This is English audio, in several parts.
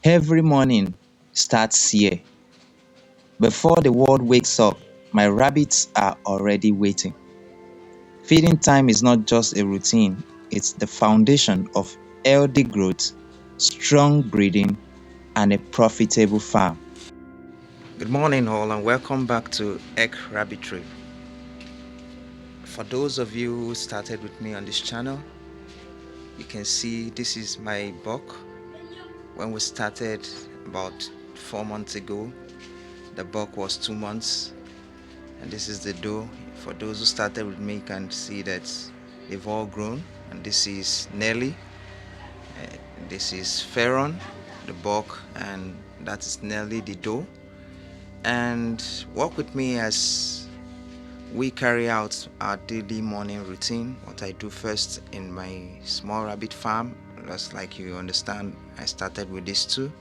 Every morning starts here. Before the world wakes up, my rabbits are already waiting. Feeding time is not just a routine, it's the foundation of healthy growth, strong breeding, and a profitable farm. Good morning, all, and welcome back to Egg Rabbitry. For those of you who started with me on this channel, you can see this is my buck. When we started about 4 months ago, the buck was 2 months, and this is the doe. For those who started with me, you can see that they've all grown, and this is Nelly, this is Pharaoh, the buck, and that is Nelly, the doe. And walk with me as we carry out our daily morning routine. What I do first in my small rabbit farm, just like you understand, I started with these two,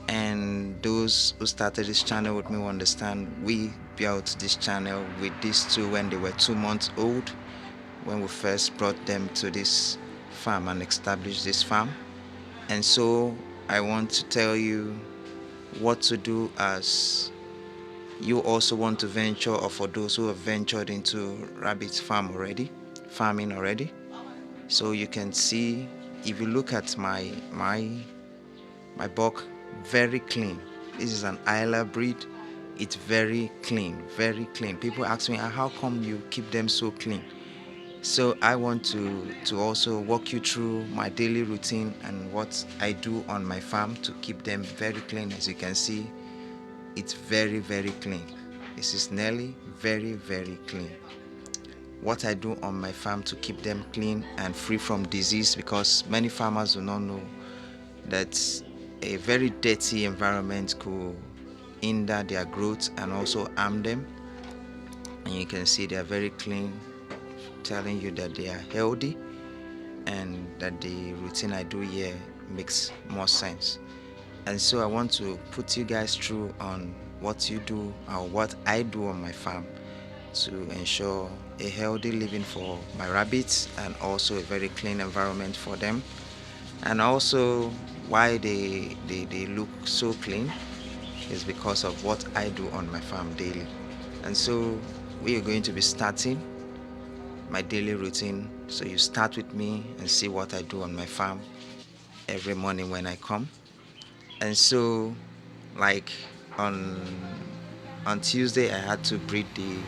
and those who started this channel with me will understand we built this channel with these two when they were 2 months old, when we first brought them to this farm and established this farm. And so I want to tell you what to do as you also want to venture, or for those who have ventured into farming already. So you can see, if you look at my buck, very clean. This is an Isla breed. It's very clean, very clean. People ask me, how come you keep them so clean? So I want to also walk you through my daily routine and what I do on my farm to keep them very clean. As you can see, it's very, very clean. This is Nelly, very, very clean. What I do on my farm to keep them clean and free from disease, because many farmers do not know that a very dirty environment could hinder their growth and also harm them. And you can see they are very clean, telling you that they are healthy and that the routine I do here makes more sense. And so I want to put you guys through on what you do or what I do on my farm to ensure a healthy living for my rabbits and also a very clean environment for them. And also why they look so clean is because of what I do on my farm daily. And so we are going to be starting my daily routine. So you start with me and see what I do on my farm every morning when I come. And so, like on Tuesday, I had to breed the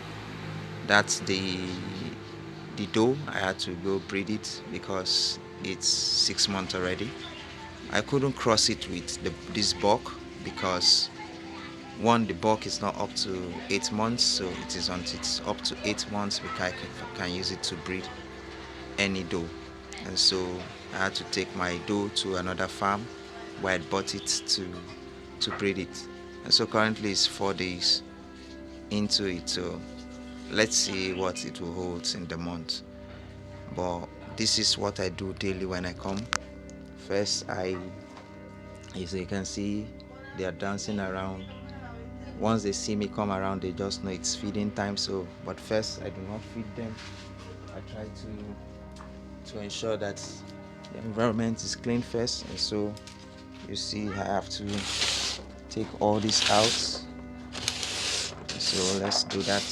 doe. I had to go breed it because it's 6 months already. I couldn't cross it with this buck because one, the buck is not up to 8 months, so it is until it's up to 8 months I can use it to breed any doe. And so I had to take my doe to another farm where I bought it to breed it. And so currently it's 4 days into it, so let's see what it will hold in the month. But this is what I do daily when I come. First, as you can see, they are dancing around. Once they see me come around, they just know it's feeding time. So, but first, I do not feed them. I try to ensure that the environment is clean first. And so you see, I have to take all this out. So let's do that.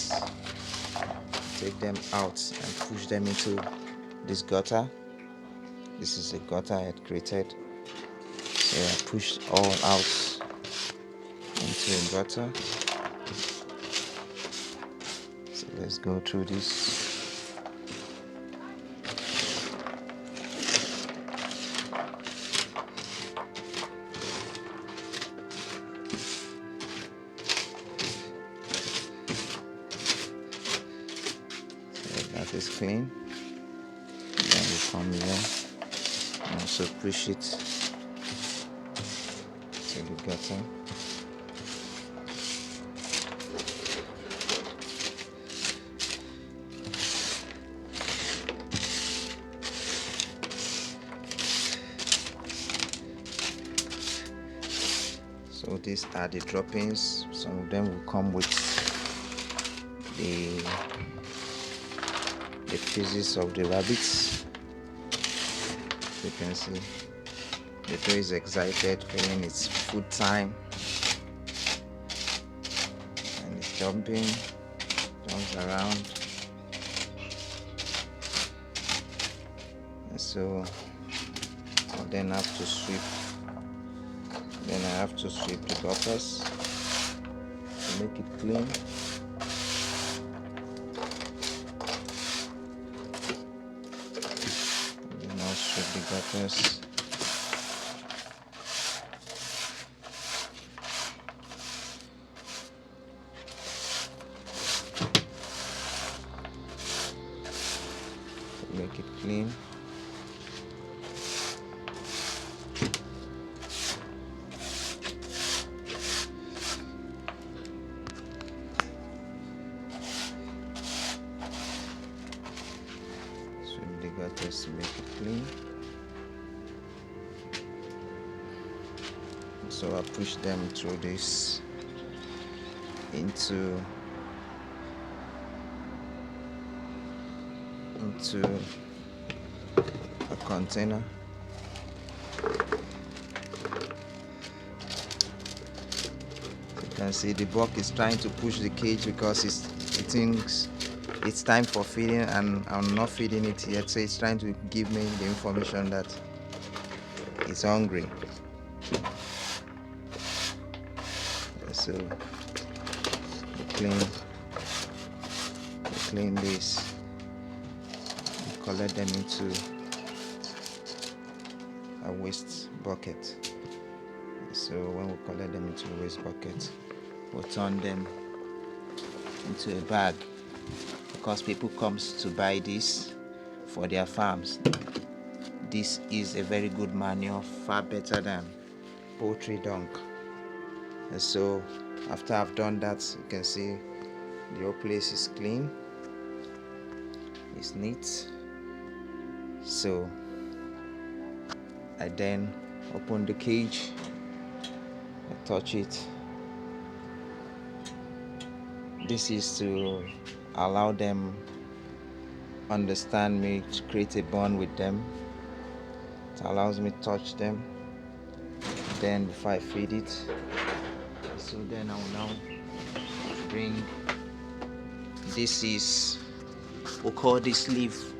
Take them out and push them into this gutter. This is a gutter I had created. So I pushed all out into a gutter. So let's go through this. That is clean. Then we come here and also push it to the gutter. So these are the droppings. Some of them will come with the pieces of the rabbits. You can see The dough is excited, feeling it's food time, and it's jumping, jumps around. And so I'll then have to sweep. Then I have to sweep the gutters to make it clean. And then I'll sweep the gutters. To make it clean. Sweep the gutters to make it clean. So I push them through this into a container. You can see the buck is trying to push the cage because it thinks it's time for feeding, and I'm not feeding it yet, so it's trying to give me the information that it's hungry. So we clean this, we collect them into a waste bucket. So when we collect them into a waste bucket, we'll turn them into a bag, because people comes to buy this for their farms. This is a very good manure, far better than poultry dung. And so after I've done that, you can see the whole place is clean, it's neat. So I then open the cage, I touch it. This is to allow them understand me, to create a bond with them. It allows me to touch them. Then before I feed it, so then I will now bring, this is, we call this leaf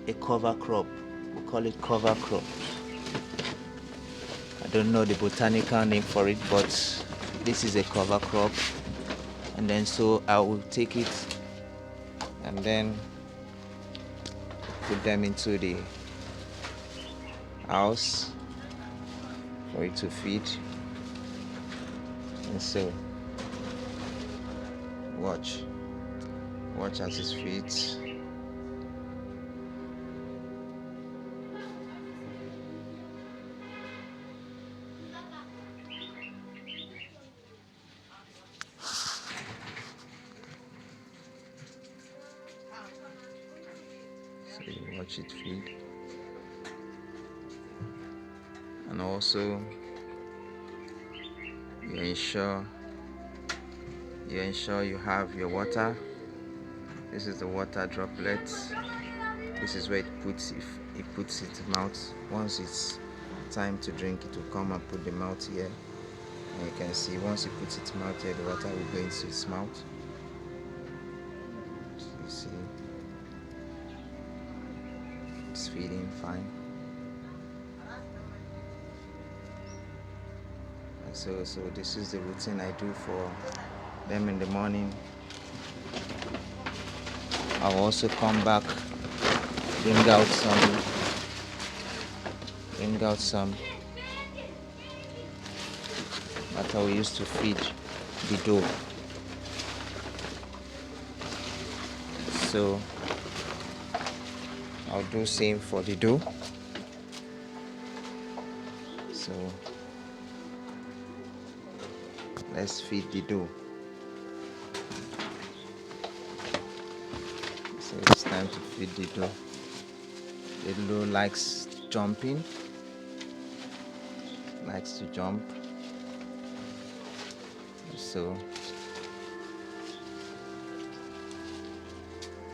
a cover crop. We call it cover crop. I don't know the botanical name for it, but this is a cover crop. And then so I will take it and then put them into the house for it to feed. And so watch as it feeds. So you watch it feed. And also you ensure you have your water. This is the water droplet. This is where it puts its mouth. Once it's time to drink, it will come and put the mouth here. And you can see once it puts its mouth here, the water will go into its mouth. So you see it's feeding fine. And so this is the routine I do for them in the morning. I'll also come back, bring out some that I will use to feed the dough. So I'll do same for the dough. So let's feed the dough. So it's time to feed the dough. The dough likes jumping, likes to jump. So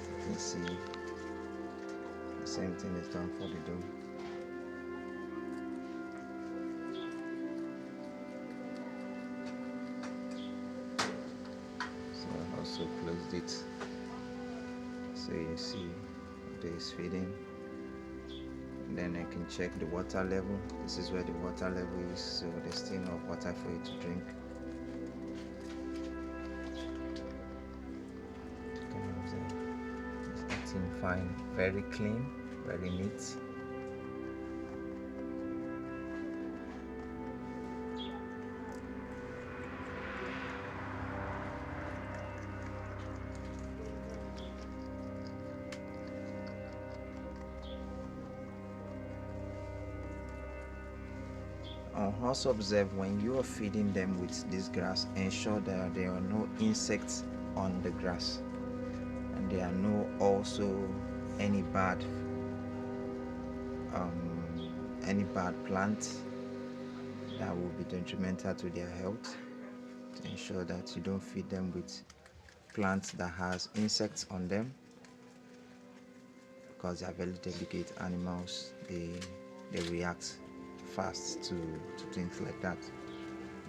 you can see the same thing is done for the dough. also closed it, so you see there is feeding. And then I can check the water level. This is where the water level is, so there's still enough water for you to drink. You can observe it's eating fine, very clean, very neat. Also observe when you are feeding them with this grass, ensure that there are no insects on the grass, and there are no also any bad plants that will be detrimental to their health. To ensure that you don't feed them with plants that has insects on them, because they are very delicate animals. They react fast to things like that.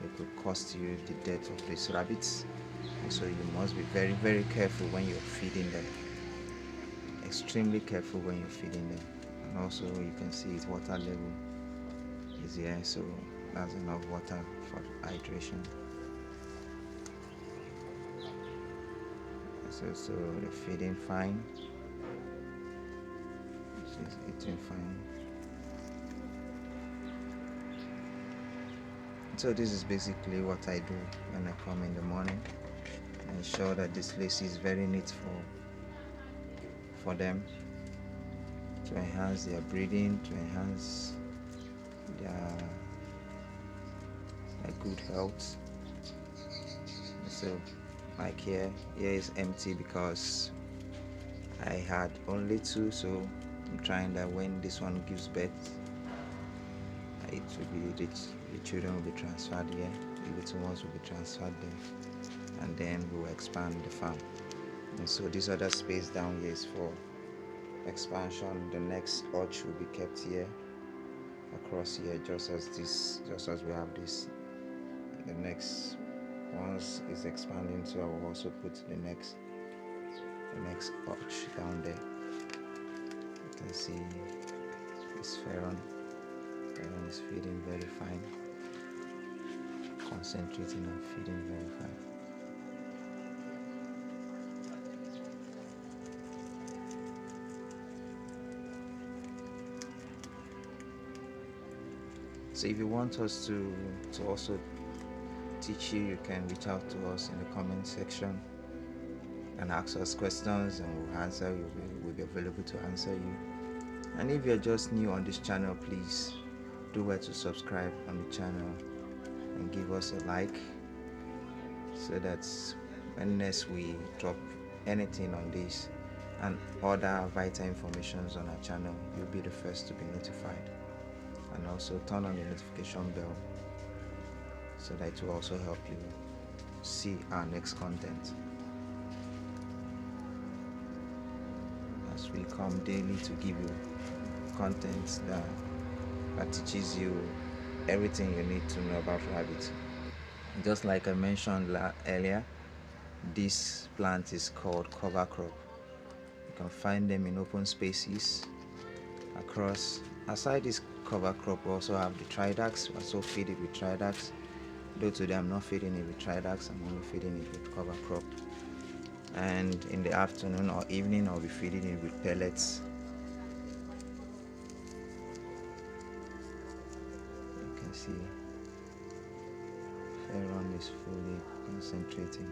It could cost you the death of these rabbits, and so you must be very, very careful when you're feeding them. Extremely careful when you're feeding them. And also you can see its water level is here, so that's enough water for hydration. So they're feeding fine. She's eating fine. So this is basically what I do when I come in the morning. I ensure that this place is very neat for them, to enhance their breeding, to enhance their good health. So like here is empty because I had only two, so I'm trying that when this one gives birth, it will be the children will be transferred here, the little ones will be transferred there, and then we will expand the farm. And so this other space down here is for expansion. The next hutch will be kept here, across here, just as we have this. The next once is expanding, so I will also put the next hutch down there. You can see this Pharaon is feeding very fine, concentrating on feeding very fine. So if you want us to also teach you, you can reach out to us in the comment section and ask us questions, and we'll answer you. We'll be available to answer you. And if you're just new on this channel, please do well to subscribe on the channel and give us a like, so that when next we drop anything on this and other vital informations on our channel, you'll be the first to be notified. And also turn on the notification bell, so that it will also help you see our next content, as we come daily to give you content that teaches you everything you need to know about rabbits. Just like I mentioned earlier, this plant is called cover crop. You can find them in open spaces across. Aside this cover crop, we also have the tridax. We also feed it with tridax, though today I'm not feeding it with tridax, I'm only feeding it with cover crop. And in the afternoon or evening, I'll be feeding it with pellets. You can see Pharaon is fully concentrating.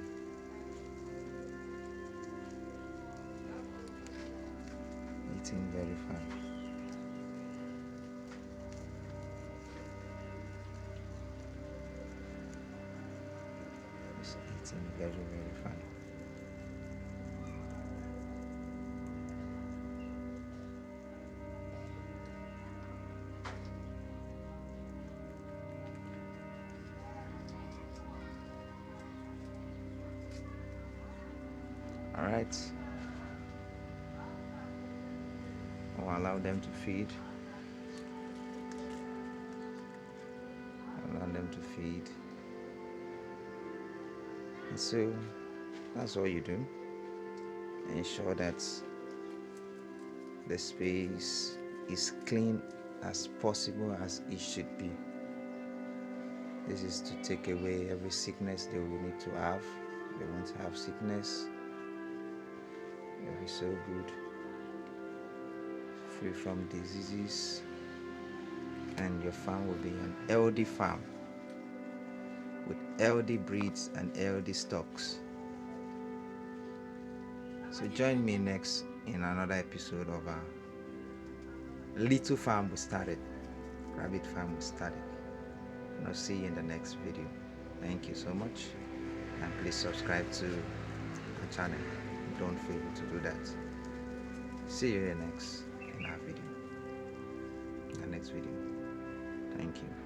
Eating very fine. It's eating very, very fine. All right. I'll allow them to feed. Allow them to feed. And so That's all you do. Ensure that the space is clean as possible as it should be. This is to take away every sickness they will need to have. They want to have sickness. They'll be so good, free from diseases, and your farm will be an healthy farm with healthy breeds and healthy stocks. So join me next in another episode of our little farm we started, rabbit farm we started. And I'll see you in the next video. Thank you so much, and please subscribe to our channel. Don't fail to do that. See you in the next video. Thank you.